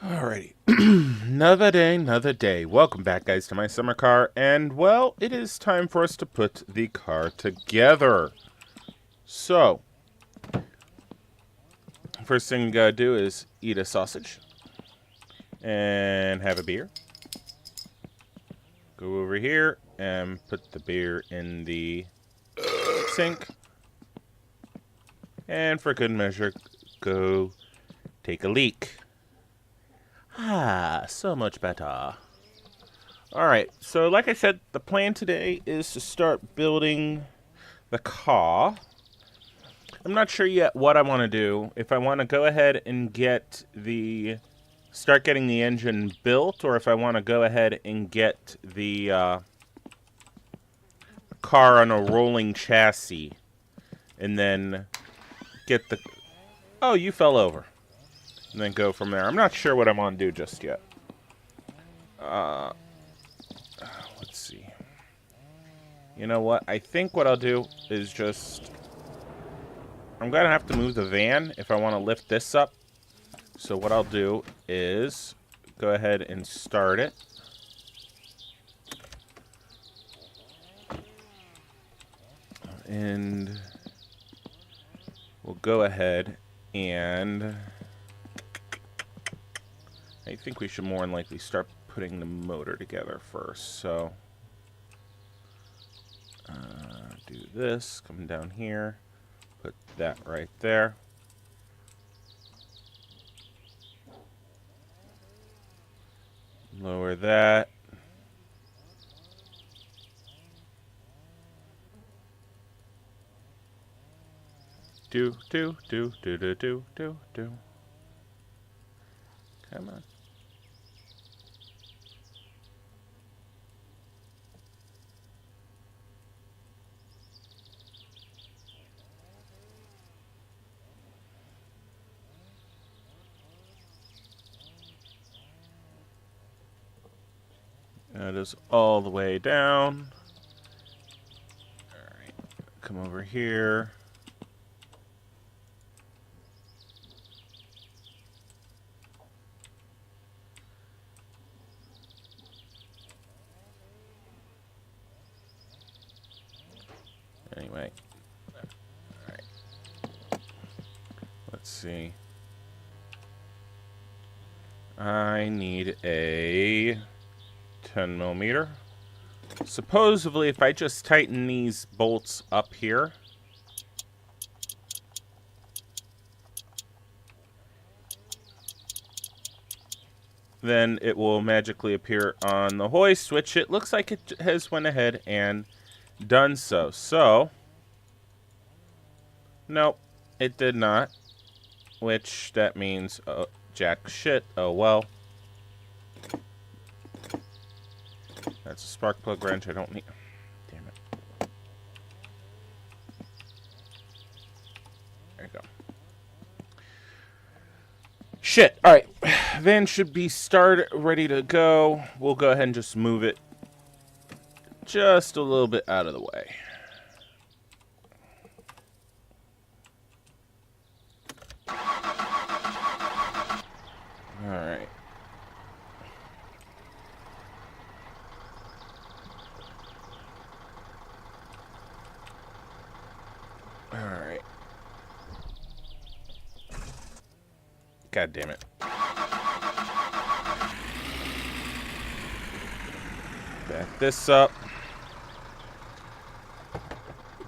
Alrighty. Another day. Welcome back, guys, to my summer car. And, well, it is time for us to put the car together. So, first thing we gotta do is eat a sausage. And have a beer. Go over here and put the beer in the sink. And for good measure, go take a leak. Ah, so much better. Alright, so like I said, the plan today is to start building the car. I'm not sure yet what I want to do. If I want to go ahead and start getting the engine built, or if I want to go ahead and get the car on a rolling chassis, and then get the... Oh, you fell over. And then go from there. I'm not sure what I want to do just yet. Let's see. You know what? I think what I'll do is just... I'm going to have to move the van if I want to lift this up. So what I'll do is go ahead and start it. And we'll go ahead and... I think we should more than likely start putting the motor together first. So, do this, come down here, put that right there. Lower that. Do. Come on. That is all the way down. Alright, come over here. Anyway. Alright. Let's see. I need a 10mm. Supposedly, if I just tighten these bolts up here, then it will magically appear on the hoist, which it looks like it has went ahead and done so. So, nope, it did not. Which, that means, jack shit. Oh, well. That's a spark plug wrench I don't need. Damn it. There you go. Shit. Alright. Van should be ready to go. We'll go ahead and just move it just a little bit out of the way. Alright. Alright. God damn it. Back this up.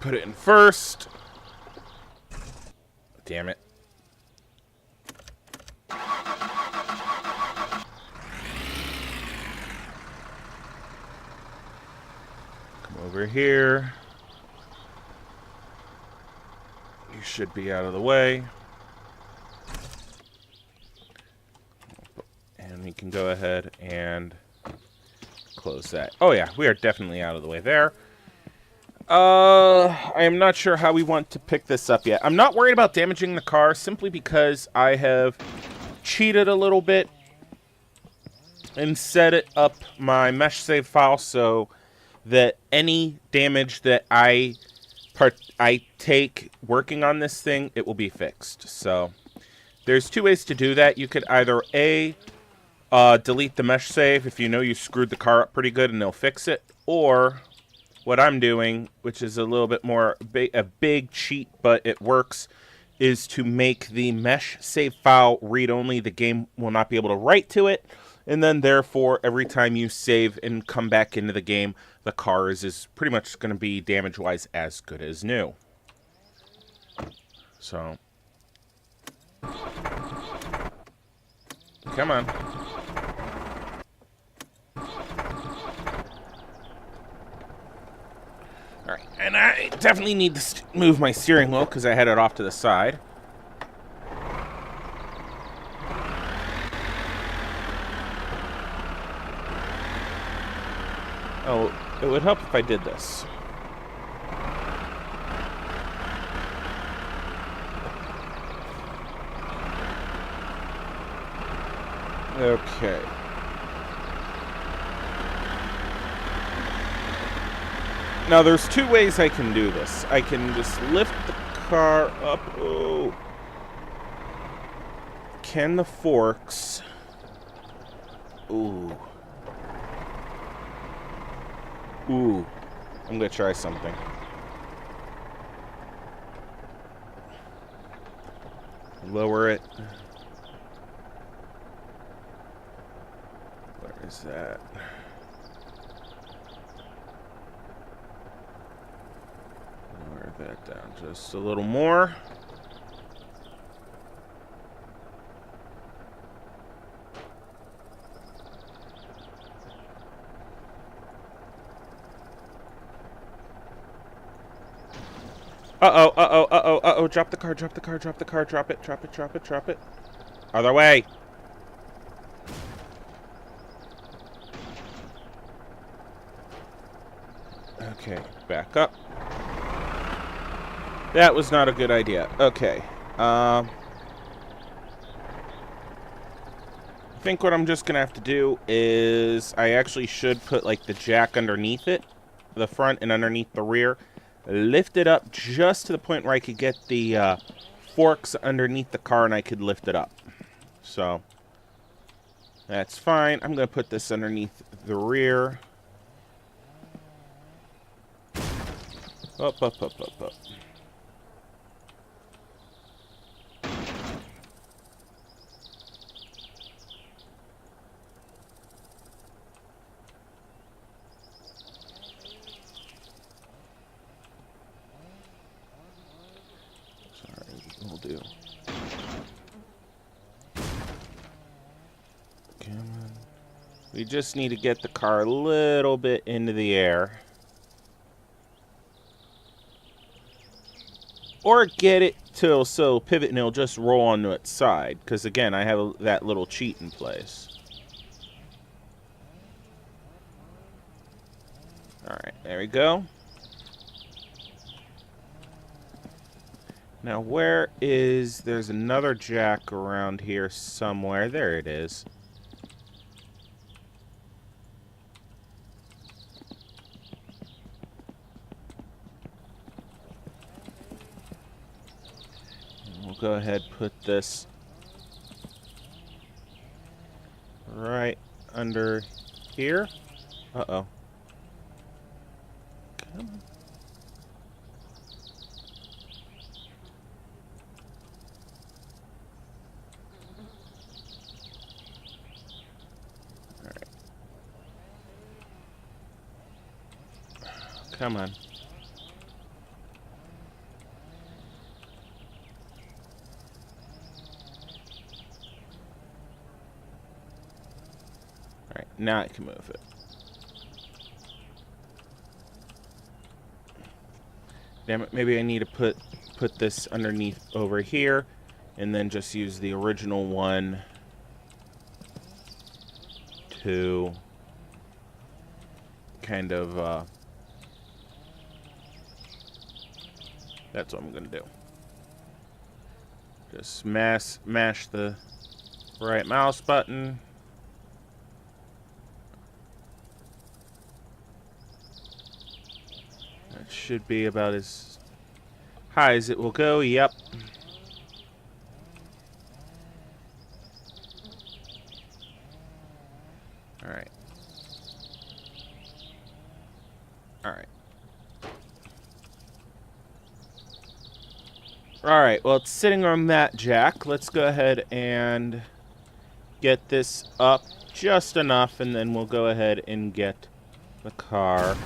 Put it in first. Damn it. Come over here. You should be out of the way. And we can go ahead and close that. Oh yeah, we are definitely out of the way there. I am not sure how we want to pick this up yet. I'm not worried about damaging the car simply because I have cheated a little bit and set it up my mesh save file so that any damage that I take working on this thing, it will be fixed. So there's two ways to do that. You could either A, delete the mesh save if you know you screwed the car up pretty good and they'll fix it. Or what I'm doing, which is a little bit more a big cheat, but it works, is to make the mesh save file read-only. The game will not be able to write to it, and then therefore every time you save and come back into the game, the car is pretty much going to be damage-wise as good as new. So, come on. Alright, and I definitely need to move my steering wheel because I had it off to the side. Oh, it would help if I did this. Okay. Now, there's two ways I can do this. I can just lift the car up. Oh. Can the forks... Ooh. Ooh. I'm gonna try something. Lower it. Where is that? Lower that down just a little more. Uh-oh, uh-oh, uh-oh, uh-oh. Drop the car, drop the car, drop the car, drop it, drop it, drop it, drop it. Other way. Okay, back up. That was not a good idea. Okay. I think what I'm just going to have to do is I actually should put, like, the jack underneath it, the front and underneath the rear. Lift it up just to the point where I could get the forks underneath the car and I could lift it up. So, that's fine. I'm going to put this underneath the rear. Up, up, up, up, up. Will do. Come on. We just need to get the car a little bit into the air. Or get it till so pivot and it'll just roll onto its side. Because again, I have that little cheat in place. Alright, there we go. Now, where is... There's another jack around here somewhere. There it is. We'll go ahead and put this right under here. Uh-oh. Come on. Come on. Alright, now I can move it. Damn it, maybe I need to put this underneath over here and then just use the original one to kind of that's what I'm gonna do. Just mash the right mouse button. That should be about as high as it will go. Yep. Alright. Alright. Alright, well, it's sitting on that jack. Let's go ahead and get this up just enough, and then we'll go ahead and get the car.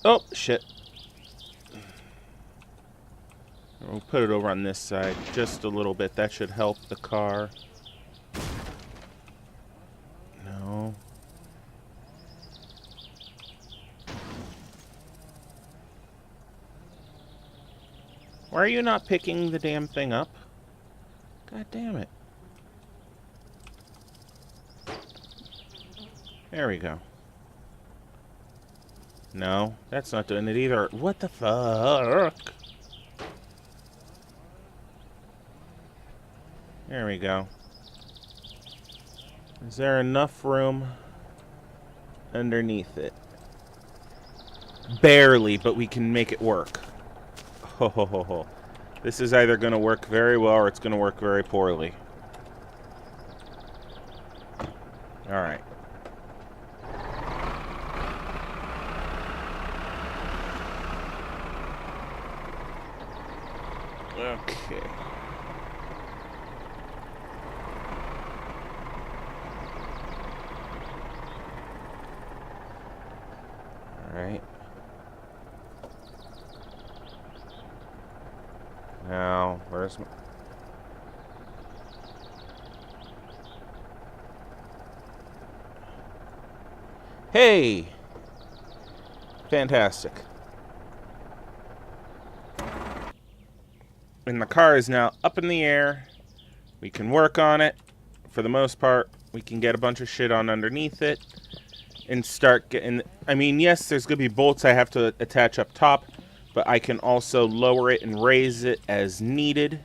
Oh, shit. We'll put it over on this side just a little bit. That should help the car. No. Why are you not picking the damn thing up? God damn it. There we go. No, that's not doing it either. What the fuck? There we go. Is there enough room underneath it? Barely, but we can make it work. Ho ho ho ho. This is either going to work very well or it's going to work very poorly. Alright. Okay. Alright. Now, where's my... Hey! Fantastic. And the car is now up in the air. We can work on it. For the most part, we can get a bunch of shit on underneath it and start getting... I mean, yes, there's going to be bolts I have to attach up top, but I can also lower it and raise it as needed.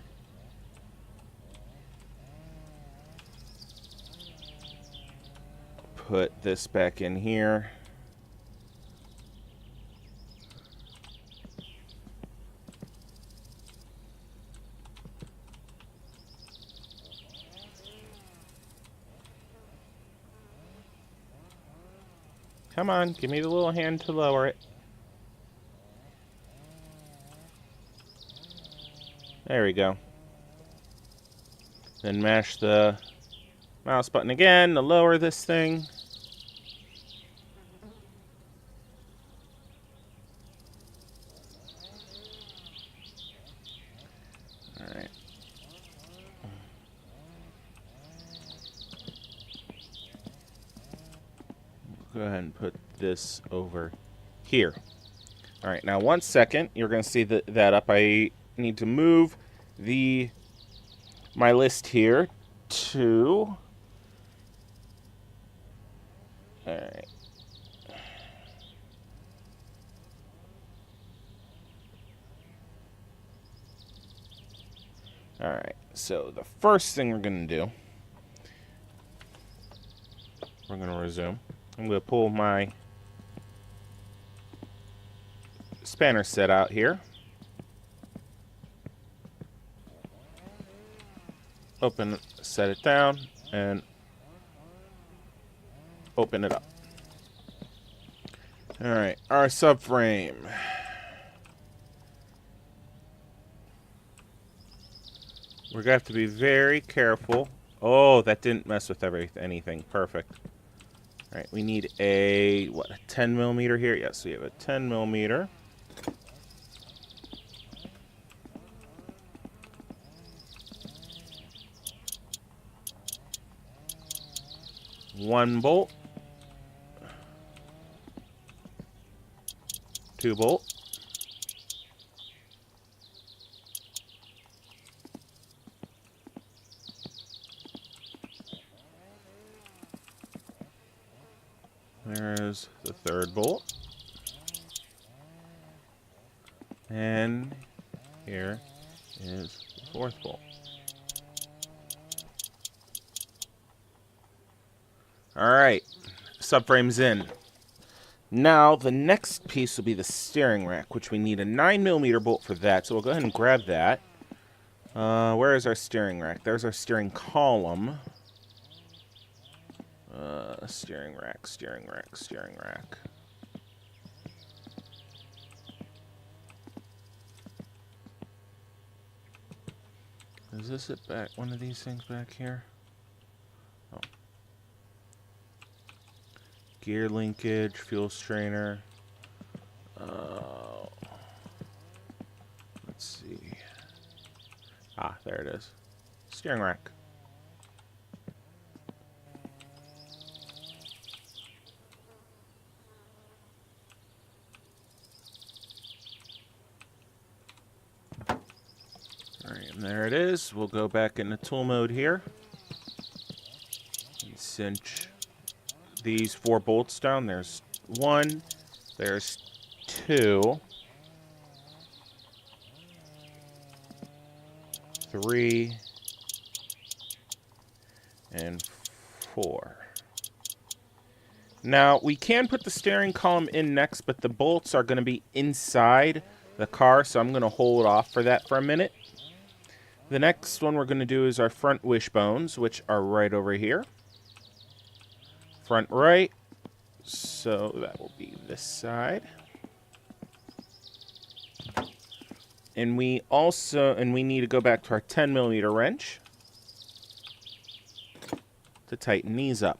Put this back in here. Come on, give me the little hand to lower it. There we go. Then mash the mouse button again to lower this thing. Alright. Go ahead and put this over here. Alright, now 1 second. You're going to see that up. I need to move my list here to... Alright. Alright, so the first thing we're going to do, we're going to resume. I'm going to pull my spanner set out here. Open, set it down, and open it up. Alright, our subframe. We're going to have to be very careful. Oh, that didn't mess with anything. Perfect. Alright, we need a 10 millimeter here? Yes, we have a 10 millimeter. One bolt. 2 bolt. There's the 3rd bolt. And here is the 4th bolt. Alright, subframe's in. Now, the next piece will be the steering rack, which we need a 9mm bolt for that. So we'll go ahead and grab that. Where is our steering rack? There's our steering column. Steering rack, steering rack, steering rack. Is this it back? One of these things back here? Oh. Gear linkage, fuel strainer. Let's see. Ah, there it is. Steering rack. Alright, and there it is. We'll go back into tool mode here. And cinch these 4 bolts down. There's 1. There's 2. 3. And 4. Now, we can put the steering column in next, but the bolts are going to be inside the car, so I'm going to hold off for that for a minute. The next one we're going to do is our front wishbones, which are right over here. Front right, so that will be this side. And we need to go back to our 10mm wrench to tighten these up.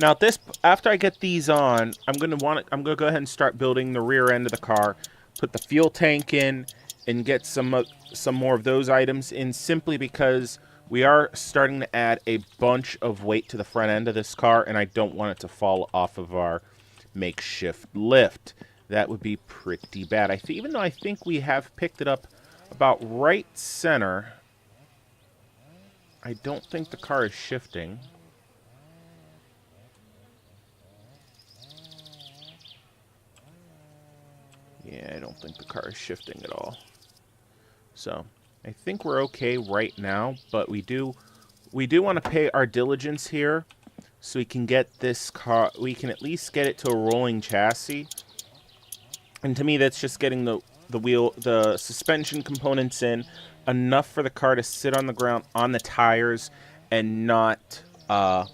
Now after I get these on, I'm gonna go ahead and start building the rear end of the car, put the fuel tank in, and get some more of those items in, simply because we are starting to add a bunch of weight to the front end of this car, and I don't want it to fall off of our makeshift lift. That would be pretty bad. Even though I think we have picked it up about right center, I don't think the car is shifting. Yeah, I don't think the car is shifting at all. So, I think we're okay right now, but we do want to pay our diligence here so we can get this car, we can at least get it to a rolling chassis. And to me, that's just getting the suspension components in, enough for the car to sit on the ground on the tires and not have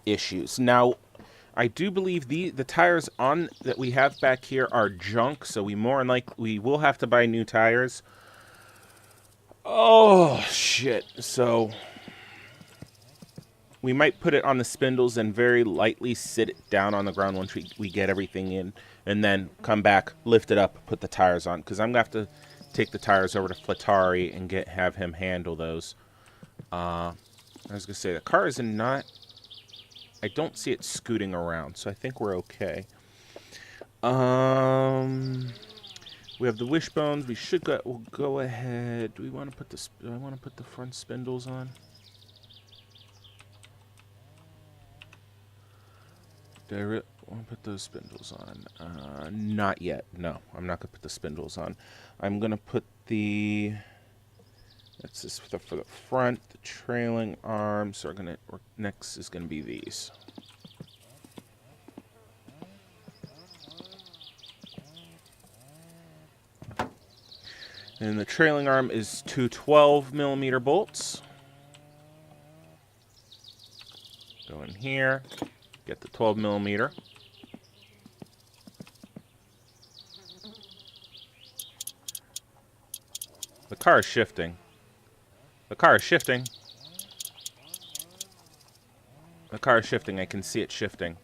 issues. Now, I do believe the tires that we have back here are junk, so we will have to buy new tires. Oh shit! So we might put it on the spindles and very lightly sit it down on the ground once we get everything in, and then come back, lift it up, put the tires on, because I'm gonna have to take the tires over to Flatari and have him handle those. I was gonna say the car is not. I don't see it scooting around, so I think we're okay. We have the wishbones. We'll go ahead. Do I want to put the front spindles on? Do I really want to put those spindles on? Not yet. No, I'm not gonna put the spindles on. I'm gonna put the. That's this for the front, the trailing arms. So next is gonna be these. And the trailing arm is 2 12mm bolts. Go in here, get the 12mm. The car is shifting. The car is shifting. The car is shifting. I can see it shifting.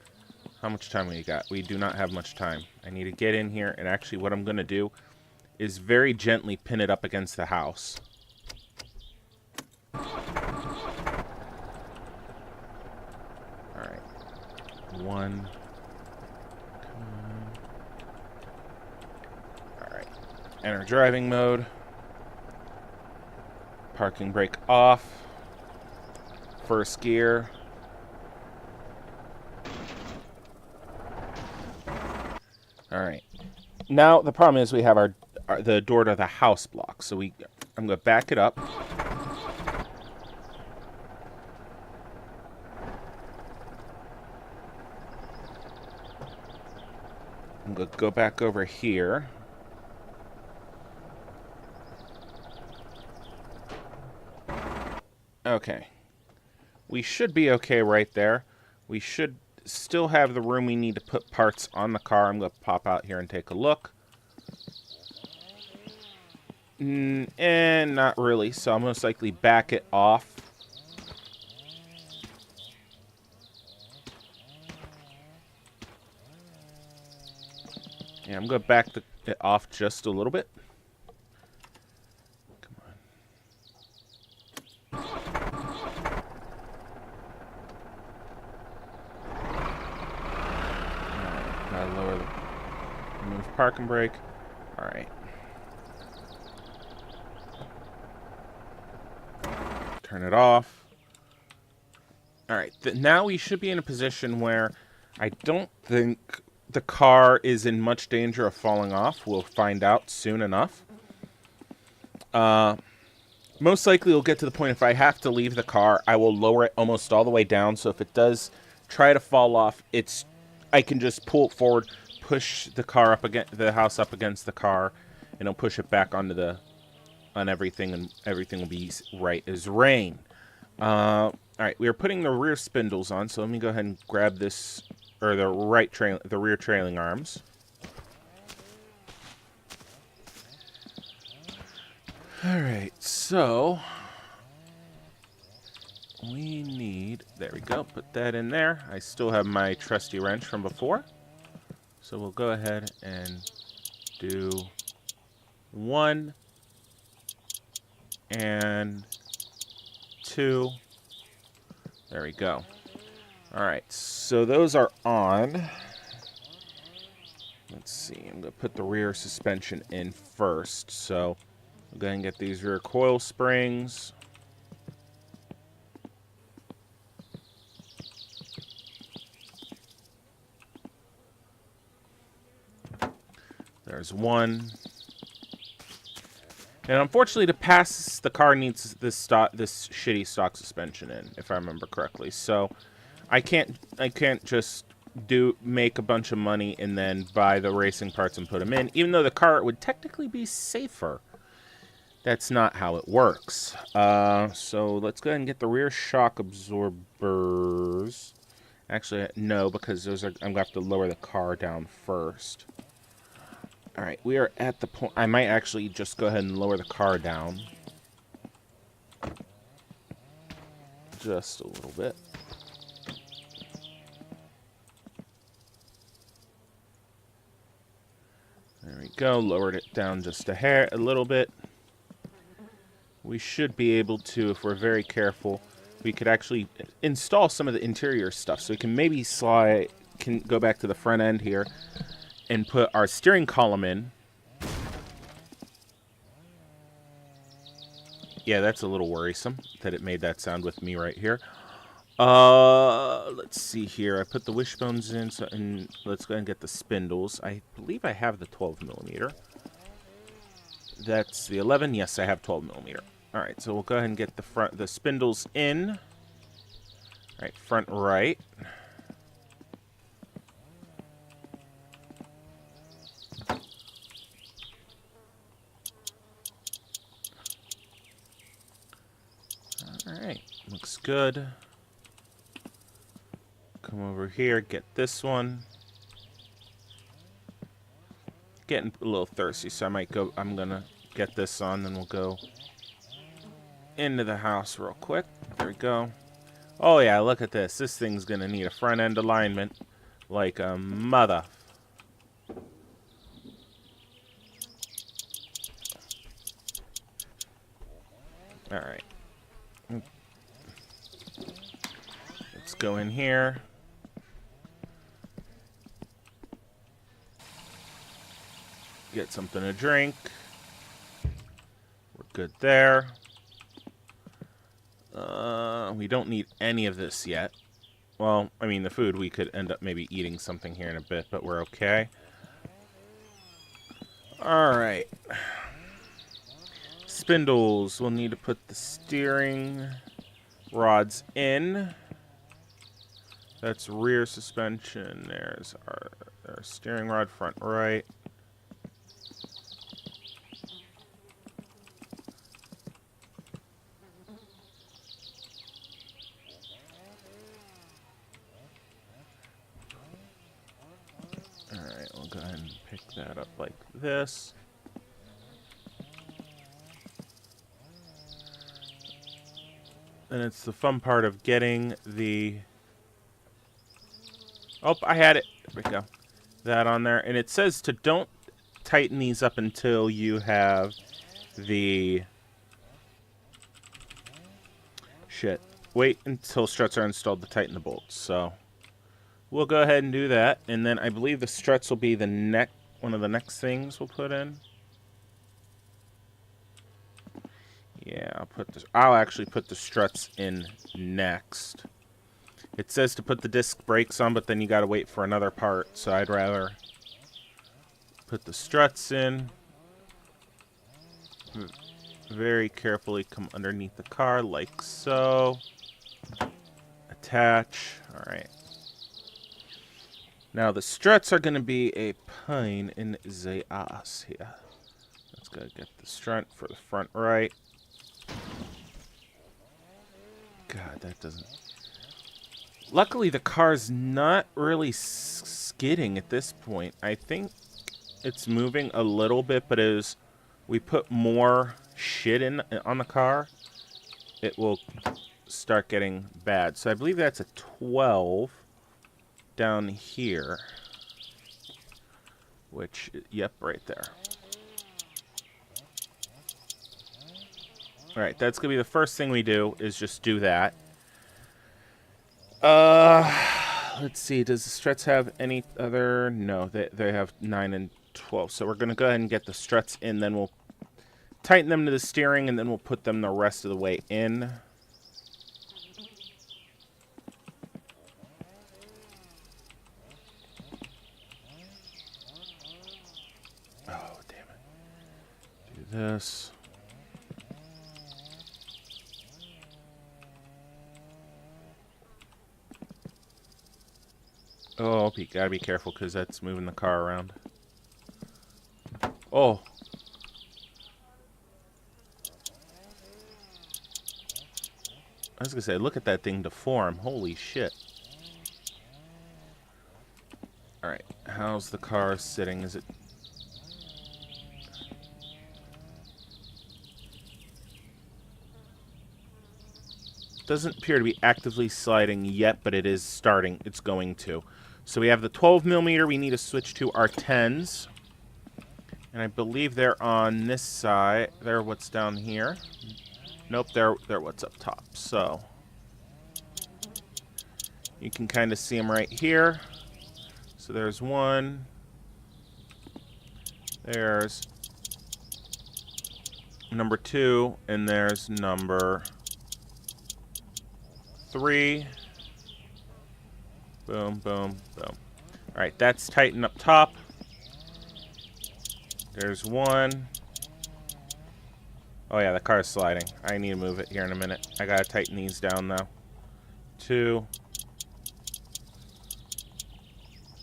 How much time we got? We do not have much time. I need to get in here, and actually what I'm going to do is very gently pin it up against the house. Alright. 1. Come on. Alright. Enter driving mode. Parking brake off. First gear. Alright. Now, the problem is we have the door to the house block. So I'm going to back it up. I'm going to go back over here. Okay. We should be okay right there. We should still have the room we need to put parts on the car. I'm going to pop out here and take a look. And not really, so I'll most likely back it off. Yeah, I'm going to back it off just a little bit. Come on. Alright, gotta lower the... Remove parking brake. Alright. Turn it off. Alright, now we should be in a position where I don't think the car is in much danger of falling off. We'll find out soon enough. Most likely we'll get to the point if I have to leave the car, I will lower it almost all the way down. So if it does try to fall off, I can just pull it forward, push the car up against the house up against the car, and it'll push it back on everything, and everything will be right as rain. All right, we are putting the rear spindles on, so let me go ahead and grab this, or the rear trailing arms. All right, so we need, there we go, put that in there. I still have my trusty wrench from before, so we'll go ahead and do 1 and 2. There we go. All right, so those are on. Let's see, I'm going to put the rear suspension in first. So I'll go ahead and get these rear coil springs. There's one. And unfortunately, to pass, the car needs this shitty stock suspension in, if I remember correctly. So I can't just make a bunch of money and then buy the racing parts and put them in, even though the car would technically be safer. That's not how it works. So let's go ahead and get the rear shock absorbers. Actually, no, because those are, I'm going to have to lower the car down first. All right, we are at the point. I might actually just go ahead and lower the car down. Just a little bit. There we go. Lowered it down just a little bit. We should be able to, if we're very careful, we could actually install some of the interior stuff. So we can maybe go back to the front end here and put our steering column in. Yeah, that's a little worrisome that it made that sound with me right here. Let's see here. I put the wishbones in, and let's go ahead and get the spindles. I believe I have the 12 millimeter. That's the 11. Yes, I have 12 millimeter. All right, so we'll go ahead and get the spindles in. All right, front right. Alright, looks good. Come over here, get this one. Getting a little thirsty, so I'm gonna get this on, then we'll go into the house real quick. There we go. Oh yeah, look at this. This thing's gonna need a front end alignment like a mother. Alright. Let's go in here. Get something to drink. We're good there. We don't need any of this yet. Well, I mean, the food, we could end up maybe eating something here in a bit, but we're okay. Alright. Spindles. We'll need to put the steering rods in. That's rear suspension. There's steering rod, front right. Alright, we'll go ahead and pick that up like this. And it's the fun part of getting the... Oh, I had it. There we go. That on there. And it says to don't tighten these up until you have the... Shit. Wait until struts are installed to tighten the bolts. So we'll go ahead and do that. And then I believe the struts will be the one of the next things we'll put in. Yeah, I'll actually put the struts in next. It says to put the disc brakes on, but then you gotta wait for another part, so I'd rather put the struts in. Very carefully come underneath the car, like so. Attach. Alright. Now the struts are gonna be a pain in the ass here. Let's go get the strut for the front right. God, that doesn't... Luckily, the car's not really skidding at this point. I think it's moving a little bit, but as we put more shit in on the car, it will start getting bad. So I believe that's a 12 down here. Which, yep, right there. Alright, that's going to be the first thing we do, is just do that. Let's see, does the struts have any other... No, they have 9 and 12. So we're going to go ahead and get the struts in, then we'll tighten them to the steering, and then we'll put them the rest of the way in. Oh, damn it. Do this. Oh, you gotta be careful because that's moving the car around. Oh. I was gonna say, look at that thing deform. Holy shit. Alright, how's the car sitting? Is it... Doesn't appear to be actively sliding yet, but it is starting. It's going to. So we have the 12mm. We need to switch to our 10s. And I believe they're on this side. They're what's down here. Nope, they're what's up top. So you can kind of see them right here. So there's one. There's number 2. And there's number 3. Boom, boom, boom. Alright, that's tightened up top. There's 1. Oh yeah, the car's sliding. I need to move it here in a minute. I gotta tighten these down though. 2.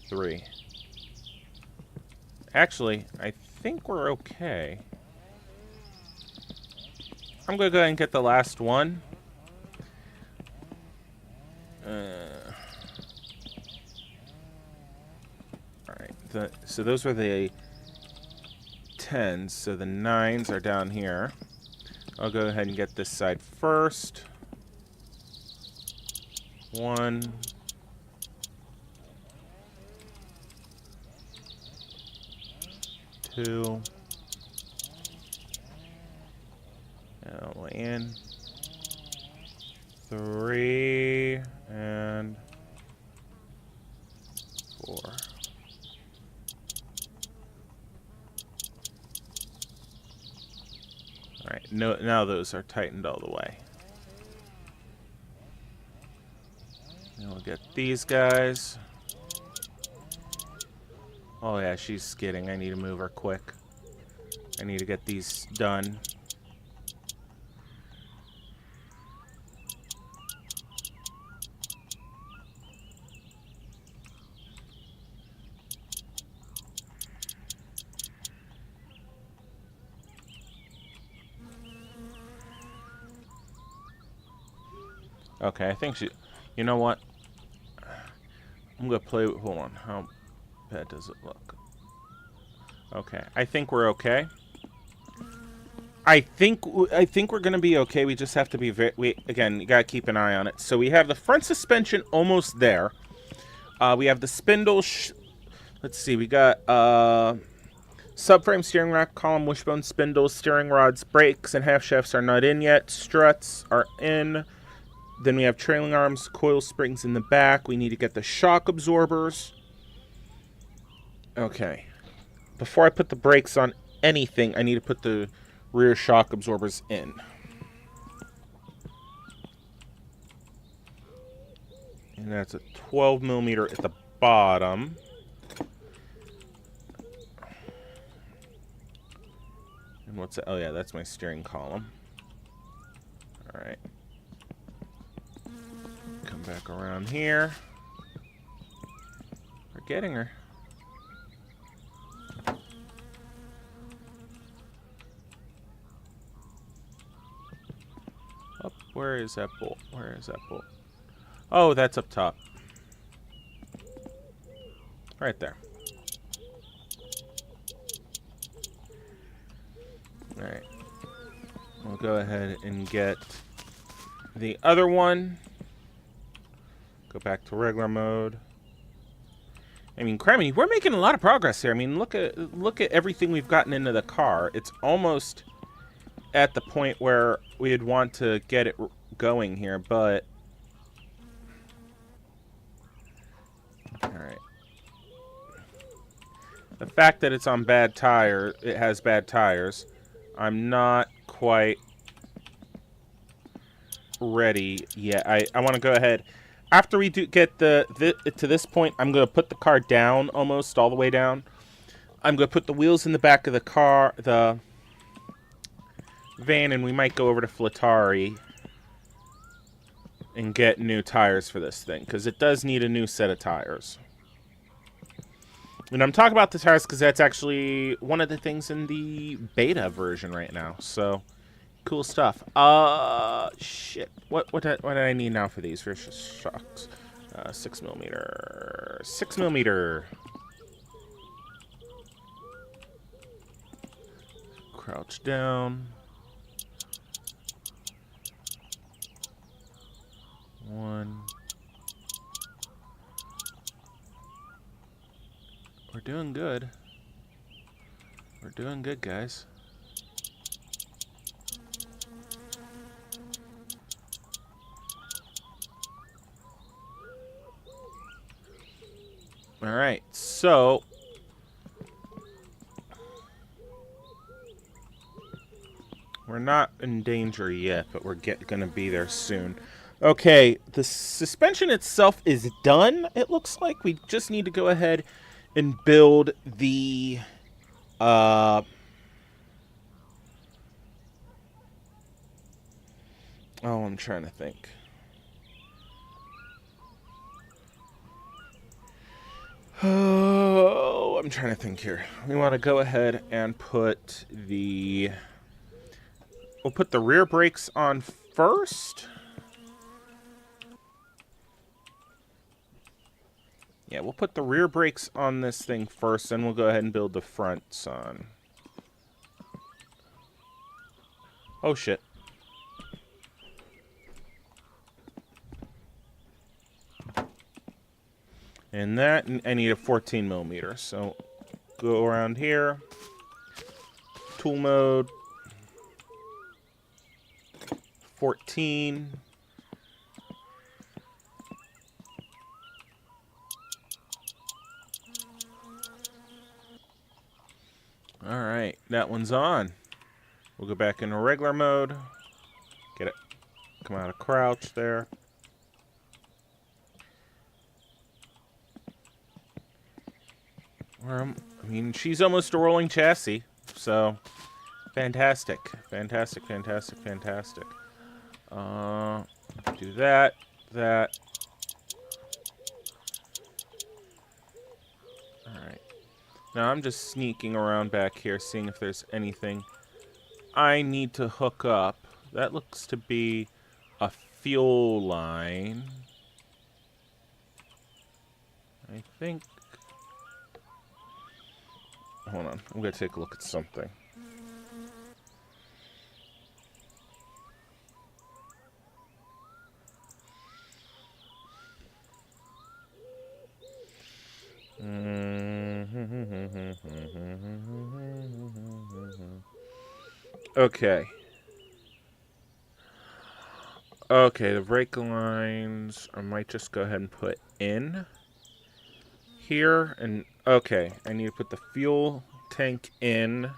3. Actually, I think we're okay. I'm gonna go ahead and get the last one. Alright, so those were the 10s, so the 9s are down here. I'll go ahead and get this side first. 1. 2. And all the way in. 3 and 4. Alright, now those are tightened all the way. And we'll get these guys. Oh yeah, she's skidding. I need to move her quick. I need to get these done. Okay, I think she... You know what? I'm going to play... Hold on. How bad does it look? Okay. I think we're okay. I think we're going to be okay. We just have to be very... Again, you got to keep an eye on it. So we have the front suspension almost there. We have the spindle... Let's see. We got... Subframe, steering rack, column, wishbone, spindles, steering rods, brakes, and half shafts are not in yet. Struts are in. Then we have trailing arms, coil springs in the back. We need to get the shock absorbers. Okay. Before I put the brakes on anything, I need to put the rear shock absorbers in. And that's a 12 millimeter at the bottom. And what's that? Oh, yeah, that's my steering column. All right. Come back around here. We're getting her. Up, where is that bolt? Where is that bolt? Oh, that's up top. Right there. Alright. We'll go ahead and get the other one. Go back to regular mode. I mean, cramming, we're making a lot of progress here. I mean, look at everything we've gotten into the car. It's almost at the point where we'd want to get it going here, but... Alright. The fact that it's on bad tire, it has bad tires, I'm not quite ready yet. I want to go ahead. After we do get to this point, I'm going to put the car down, almost all the way down. I'm going to put the wheels in the back of the car, the van, and we might go over to Flattari and get new tires for this thing, because it does need a new set of tires. And I'm talking about the tires because that's actually one of the things in the beta version right now. So, cool stuff. Shit. What did I need now for these? For shocks. 6 millimeter. 6 millimeter. Crouch down. 1. We're doing good. We're doing good, guys. Alright, so... We're not in danger yet, but we're gonna be there soon. Okay, the suspension itself is done, it looks like. We just need to go ahead and build the oh, I'm trying to think. Oh, I'm trying to think here. We want to go ahead and put the... We'll put the rear brakes on first. Yeah, we'll put the rear brakes on this thing first, then we'll go ahead and build the fronts on. Oh, shit. And that, I need a 14 millimeter. So, go around here. Tool mode. 14. Alright, that one's on. We'll go back into regular mode. Get it. Come out of crouch there. I mean, she's almost a rolling chassis. So, fantastic. Fantastic, fantastic, fantastic. Do that. That. Alright. Now I'm just sneaking around back here, seeing if there's anything I need to hook up. That looks to be a fuel line. I think... Hold on. I'm going to take a look at something. Okay. Okay, the brake lines, I might just go ahead and put in here. And okay, I need to put the fuel tank in.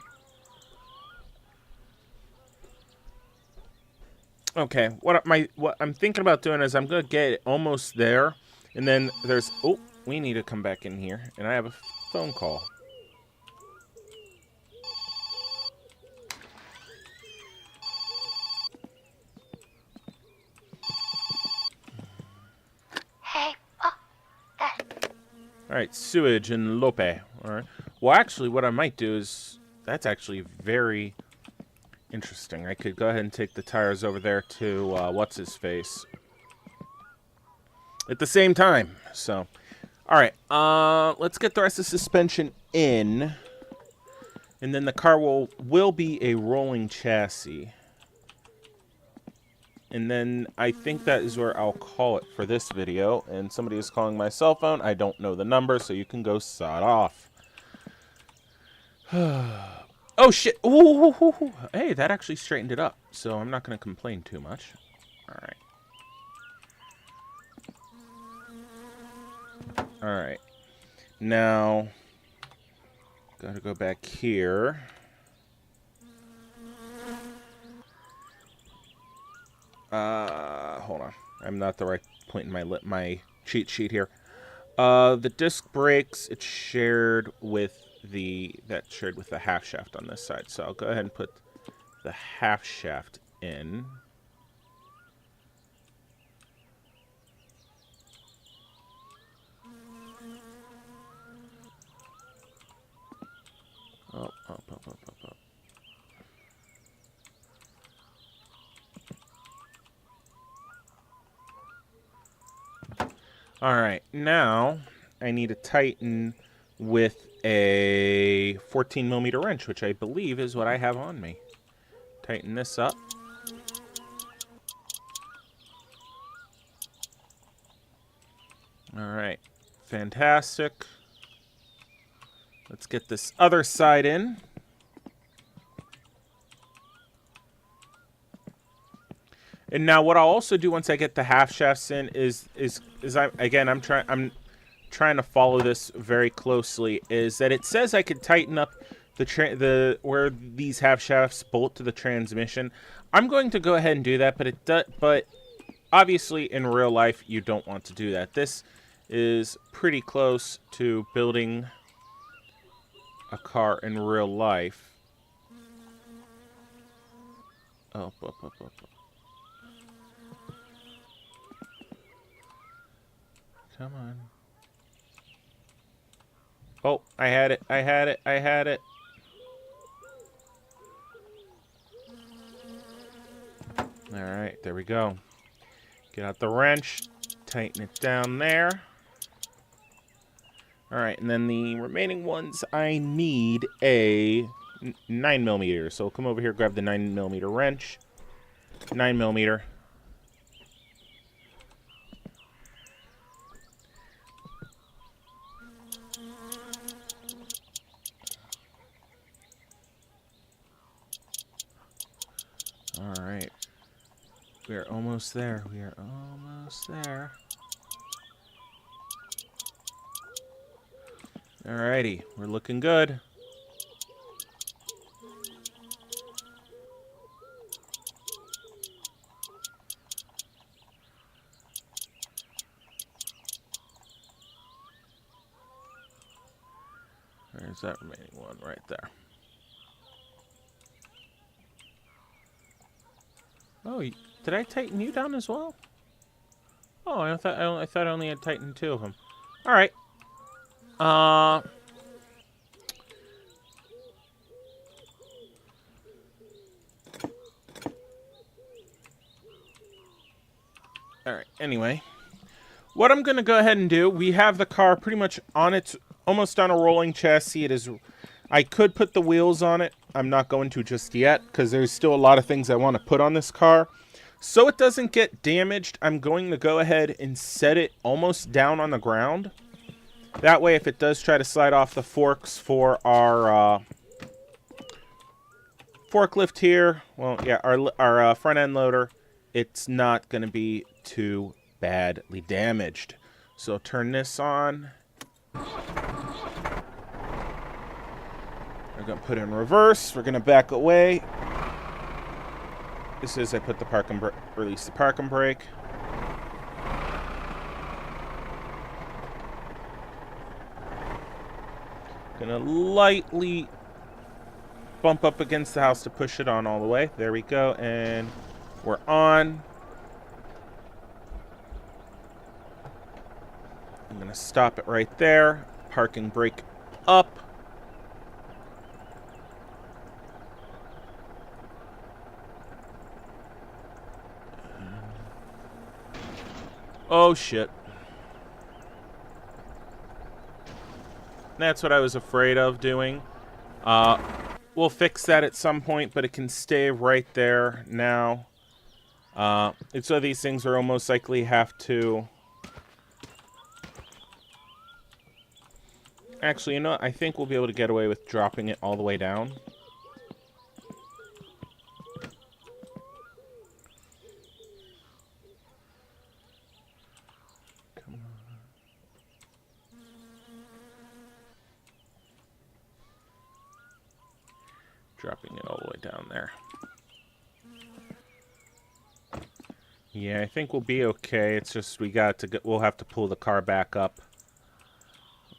Okay, what I'm thinking about doing is I'm going to get it almost there. And then there's... Oh, we need to come back in here. And I have a phone call. Hey, Alright, sewage and Lope. Alright. Well, actually, what I might do is... That's actually very interesting. I could go ahead and take the tires over there to, what's-his-face. At the same time. So, alright. Let's get the rest of the suspension in. And then the car will be a rolling chassis. And then I think that is where I'll call it for this video. And somebody is calling my cell phone. I don't know the number, so you can go sod off. Oh, shit. Ooh. Hey, that actually straightened it up. So I'm not going to complain too much. Alright. Alright. Now, gotta go back here. Hold on. I'm not the right point in my cheat sheet here. The disc brakes, it's shared with the half shaft on this side. So I'll go ahead and put the half shaft in. Up. Alright, now I need to tighten with a 14mm wrench, which I believe is what I have on me. Tighten this up. Alright, fantastic. Let's get this other side in. And now what I'll also do once I get the half shafts in is I'm trying to follow this very closely, is that it says I could tighten up where these half shafts bolt to the transmission. I'm going to go ahead and do that, but obviously in real life you don't want to do that. This is pretty close to building a car in real life. Oh, up. Come on. Oh, I had it. Alright, there we go. Get out the wrench. Tighten it down there. Alright, and then the remaining ones, I need a 9mm. So come over here, grab the 9mm wrench. 9mm. Alright. We are almost there. Alrighty. We're looking good. There's that remaining one right there. Oh, did I tighten you down as well? Oh, I thought I only had tightened 2 of them. All right. Alright, anyway. What I'm going to go ahead and do, we have the car pretty much on its, almost on a rolling chassis. It is, I could put the wheels on it. I'm not going to just yet, because there's still a lot of things I want to put on this car. So it doesn't get damaged, I'm going to go ahead and set it almost down on the ground. That way, if it does try to slide off the forks for our forklift here, well, yeah, our front end loader, it's not going to be too badly damaged. So turn this on. We're going to put in reverse. We're going to back away. This is I put the parking brake, release the parking brake. Gonna lightly bump up against the house to push it on all the way. There we go, and we're on. I'm gonna stop it right there. Parking brake up. Oh shit. That's what I was afraid of doing. We'll fix that at some point, but it can stay right there now. And so these things are almost likely have to... Actually, you know what? I think we'll be able to get away with dropping it all the way down. Come on. Dropping it all the way down there. Yeah, I think we'll be okay. It's just we'll have to pull the car back up.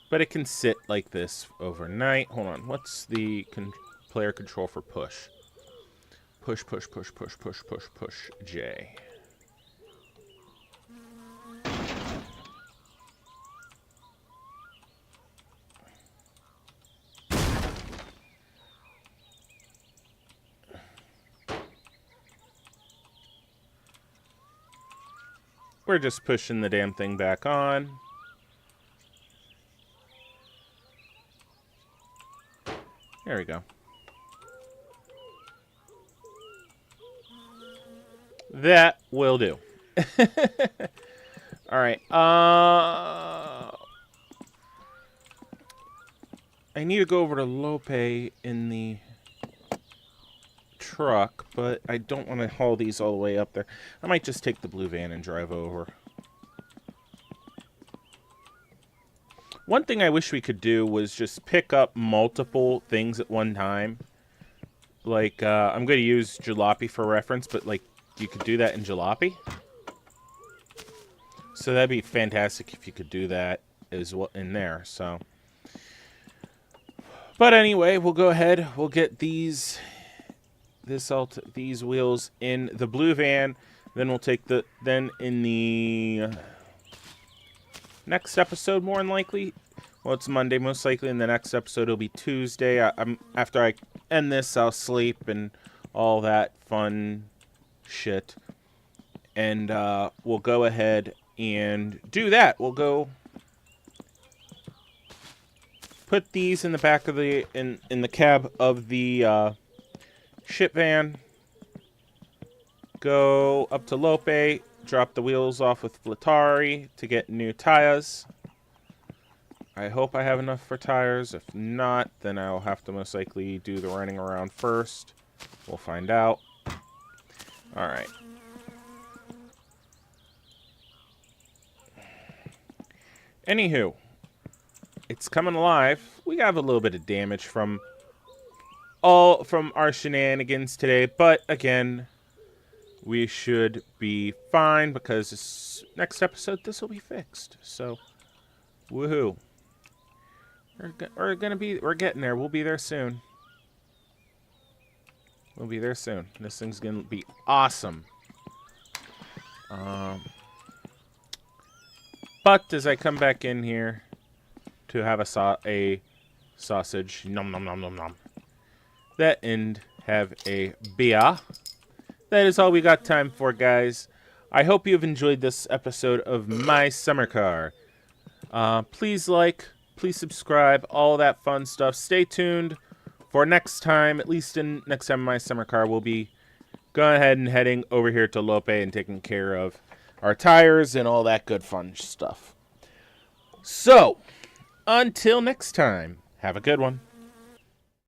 But it can sit like this overnight. Hold on. What's the player control for push? Push, push, push, push, push, push, push, J. We're just pushing the damn thing back on. There we go. That will do. Alright. I need to go over to Lope in the truck, but I don't want to haul these all the way up there. I might just take the blue van and drive over. One thing I wish we could do was just pick up multiple things at one time. Like, I'm going to use Jalopy for reference, but, like, you could do that in Jalopy. So that'd be fantastic if you could do that as well in there, so. But anyway, we'll go ahead. We'll get these wheels in the blue van. Then we'll take then in the next episode, more than likely. Well, it's Monday, most likely. In the next episode, it'll be Tuesday. After I end this, I'll sleep and all that fun shit. And we'll go ahead and do that. We'll go put these in the back of the in the cab of the ship van. Go up to Lope, drop the wheels off with Flatari to get new tires. I hope I have enough for tires. If not, then I'll have to most likely do the running around first. We'll find out. Alright. Anywho, it's coming alive. We have a little bit of damage from our shenanigans today, but again, we should be fine because this next episode, this will be fixed. So, woohoo! We're getting there. We'll be there soon. We'll be there soon. This thing's gonna be awesome. But as I come back in here to have a sausage, nom nom nom nom nom, and have a beer. That is all we got time for, guys. I hope you've enjoyed this episode of My Summer Car. Please like, please subscribe, all that fun stuff. Stay tuned for next time. At least in next time My Summer Car, we'll be going ahead and heading over here to Lope and taking care of our tires and all that good fun stuff. So, until next time, have a good one.